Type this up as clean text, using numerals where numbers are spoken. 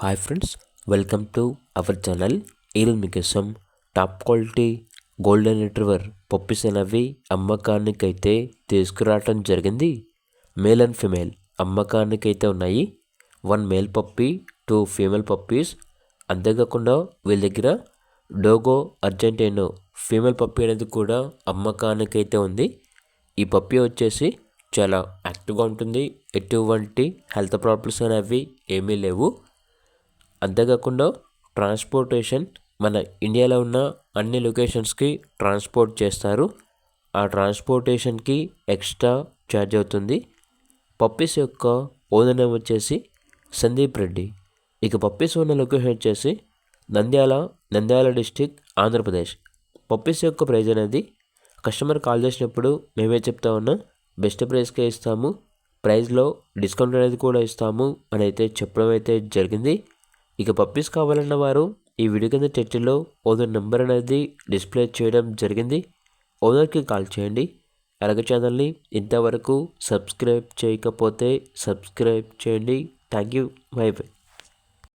Hi friends, welcome to our channel. ఈరోజు మీకోసం top quality golden retriever puppies అనేవి అమ్మకానికైతే తీసుకురావటం జరిగింది. మేల్ అండ్ ఫీమేల్ అమ్మకానికైతే ఉన్నాయి. 1 మేల్ పప్పీ, 2 ఫీమేల్ పప్పీస్. అంతేకాకుండా వీళ్ళ దగ్గర డోగో అర్జెంటీనో ఫీమేల్ పప్పీ అనేది కూడా అమ్మకానికైతే ఉంది. ఈ పప్పీ వచ్చేసి చాలా యాక్టివ్గా ఉంటుంది. ఎటువంటి హెల్త్ ప్రాబ్లమ్స్ అనేవి ఏమీ లేవు. అంతేకాకుండా ట్రాన్స్పోర్టేషన్ మన ఇండియాలో ఉన్న అన్ని లొకేషన్స్కి ట్రాన్స్పోర్ట్ చేస్తారు. ఆ ట్రాన్స్పోర్టేషన్కి ఎక్స్ట్రా ఛార్జ్ అవుతుంది. పప్పీస్ యొక్క ఓనర్ నేమ్ వచ్చేసి సందీప్ రెడ్డి. ఇక పప్పీస్ ఉన్న లొకేషన్ వచ్చేసి నంద్యాల డిస్టిక్, ఆంధ్రప్రదేశ్. పప్పీస్ యొక్క ప్రైజ్ అనేది కస్టమర్ కాల్ చేసినప్పుడు మేమే చెప్తా ఉన్నాం, బెస్ట్ ప్రైస్కే ఇస్తాము, ప్రైస్లో డిస్కౌంట్ అనేది కూడా ఇస్తాము అని అయితే చెప్పడం అయితే జరిగింది. ఇక పప్పీస్ కావాలన్న వారు ఈ వీడియో కింద టైటిల్లో ఓనర్ నెంబర్ అనేది డిస్ప్లే చేయడం జరిగింది. ఓనర్కి కాల్ చేయండి. అలాగే ఛానల్ని ఇంతవరకు సబ్స్క్రైబ్ చేయకపోతే సబ్స్క్రైబ్ చేయండి. Thank you. By by.